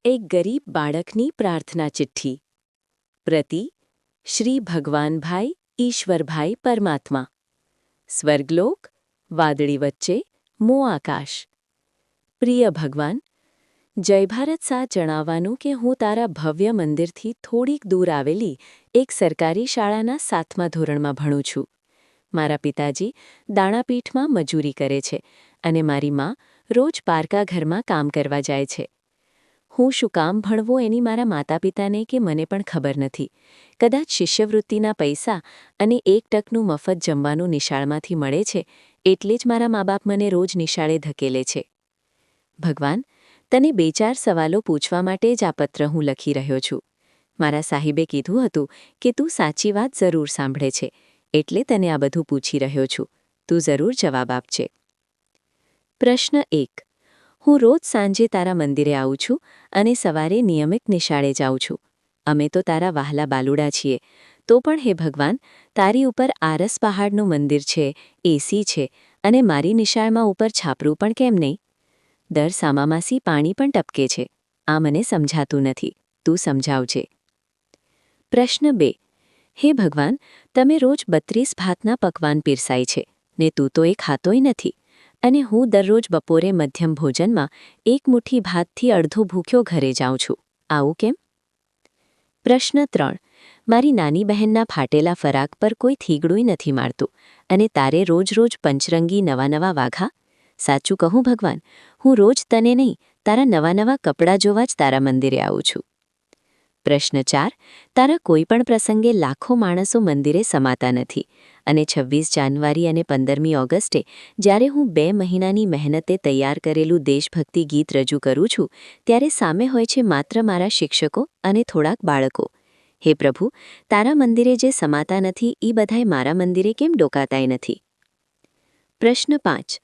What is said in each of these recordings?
એક ગરીબ બાળકની પ્રાર્થના ચિઠ્ઠી. પ્રતિ શ્રી ભગવાનભાઈ ઈશ્વરભાઈ પરમાત્મા. સ્વર્ગલોક, વાદળી વચ્ચે, મો આકાશ. પ્રિય ભગવાન, જય ભારત સા જણાવવાનું કે હું તારા ભવ્ય મંદિરથી થોડીક દૂર આવેલી એક સરકારી શાળાના 7મા ધોરણમાં ભણું છું. મારા પિતાજી દાણાપીઠમાં મજૂરી કરે છે અને મારી માં રોજ પારકા ઘરમાં કામ કરવા જાય છે. હું શું કામ ભણવો એની મારા માતા પિતાને કે મને પણ ખબર નથી. કદાચ શિષ્યવૃત્તિના પૈસા અને 1% મફત જમવાનું નિશાળમાંથી મળે છે એટલે જ મારા મા બાપ મને રોજ નિશાળે ધકેલે છે. ભગવાન, તને 2-4 સવાલો પૂછવા માટે જ આ પત્ર હું લખી રહ્યો છું. મારા સાહેબે કીધું હતું કે તું સાચી વાત જરૂર સાંભળે છે, એટલે તને આ બધું પૂછી રહ્યો છું. તું જરૂર જવાબ આપજે. પ્રશ્ન 1. હું રોજ સાંજે તારા મંદિરે આવું છું અને સવારે નિયમિત નિશાળે જાઉં છું. અમે તો તારા વહાલા બાલુડા છીએ. તો પણ હે ભગવાન, તારી ઉપર આરસ પહાડનું મંદિર છે, એસી છે અને મારી નિશાળમાં ઉપર છાપરું પણ કેમ નહીં? દર સામામાસી પાણી પણ ટપકે છે. આ મને સમજાતું નથી. તું સમજાવજે. પ્રશ્ન 2. હે ભગવાન, તમે રોજ 32 ભાતના પકવાન પીરસાય છે ને તું તો એ ખાતોય નથી. અને હું દરરોજ બપોરે મધ્યમ ભોજનમાં 1 મુઠ્ઠી ભાતથી અડધો ભૂખ્યો ઘરે જાઉં છું. આવું કેમ? પ્રશ્ન 3. મારી નાની બહેનના ફાટેલા ફરાક પર કોઈ થીગડુંય નથી મારતું અને તારે રોજ રોજ પંચરંગી નવા વાઘા? સાચું કહું ભગવાન, હું રોજ તને નહીં, તારા નવા કપડાં જોવા જ તારા મંદિરે આવું છું. પ્રશ્ન 4. તારા કોઈ પણ પ્રસંગે લાખો માણસો મંદિરે સમાતા નથી અને 26 જાન્યુઆરી અને 15મી ઓગસ્ટે જ્યારે હું 2 મહિનાની મહેનતે તૈયાર કરેલું દેશભક્તિ ગીત રજૂ કરું છું ત્યારે સામે હોય છે માત્ર મારા શિક્ષકો અને થોડાક બાળકો. હે પ્રભુ, તારા મંદિરે જે સમાતા નથી એ બધાય મારા મંદિરે કેમ ડોકાતાય નથી? પ્રશ્ન 5.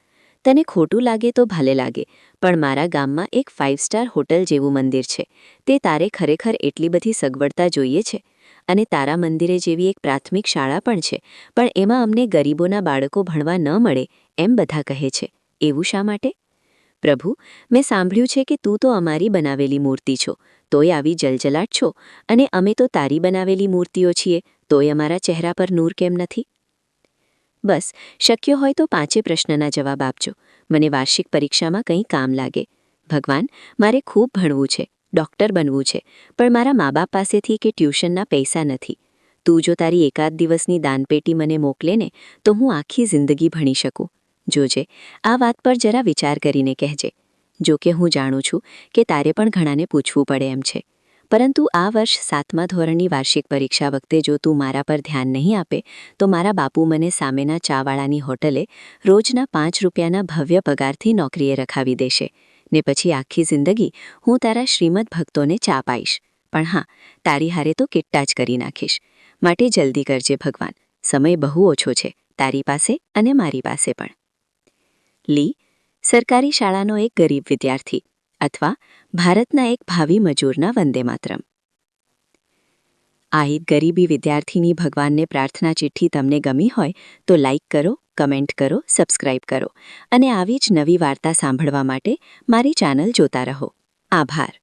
તને ખોટું લાગે તો ભલે લાગે, પણ મારા ગામમાં એક 5 સ્ટાર હોટલ જેવું મંદિર છે. તે તારે ખરેખર એટલી બધી સગવડતા જોઈએ છે? અને તારા મંદિરે જેવી એક પ્રાથમિક શાળા પણ છે, પણ એમાં અમને ગરીબોના બાળકો ભણવા ન મળે એમ બધા કહે છે. એવું શા માટે? પ્રભુ, મેં સાંભળ્યું છે કે તું તો અમારી બનાવેલી મૂર્તિ છો, તોય આવી જલજલાટ છો, અને અમે તો તારી બનાવેલી મૂર્તિઓ છીએ, તોય અમારા ચહેરા પર નૂર કેમ નથી? બસ, શક્ય હોય તો 5 પ્રશ્નના જવાબ આપજો. મને વાર્ષિક પરીક્ષામાં કંઈ કામ લાગે. ભગવાન, મારે ખૂબ ભણવું છે, ડૉક્ટર બનવું છે, પણ મારા મા બાપ પાસેથી કે ટ્યુશનના પૈસા નથી. તું જો તારી એકાદ દિવસની દાનપેટી મને મોકલે ને તો હું આખી જિંદગી ભણી શકું. જોજે, આ વાત પર જરા વિચાર કરીને કહેજે. જો કે હું જાણું છું કે તારે પણ ઘણાને પૂછવું પડે એમ છે. પરંતુ આ વર્ષ 7મા ધોરણની વાર્ષિક પરીક્ષા વખતે જો તું મારા પર ધ્યાન નહીં આપે તો મારા બાપુ મને સામેના ચાવાળાની હોટલે રોજના 5 રૂપિયાના ભવ્ય પગારથી નોકરીએ રખાવી દેશે ને પછી આખી જિંદગી હું તારા શ્રીમદ ભક્તોને ચા પાઈશ. પણ હા, તારી હારે તો કિટ્ટા જ કરી નાખીશ. માટે જલ્દી કરજે ભગવાન. સમય બહુ ઓછો છે, તારી પાસે અને મારી પાસે પણ. લી, સરકારી શાળાનો એક ગરીબ વિદ્યાર્થી અથવા ભારતના એક ભાવિ મજૂરના વંદે માતરમ. આ એક ગરીબી વિદ્યાર્થીની ભગવાનને પ્રાર્થના ચિઠ્ઠી તમને ગમી હોય તો લાઇક કરો, કમેન્ટ કરો, સબસ્ક્રાઇબ કરો અને આવી જ નવી વાર્તા સાંભળવા માટે મારી ચેનલ જોતા રહો. આભાર.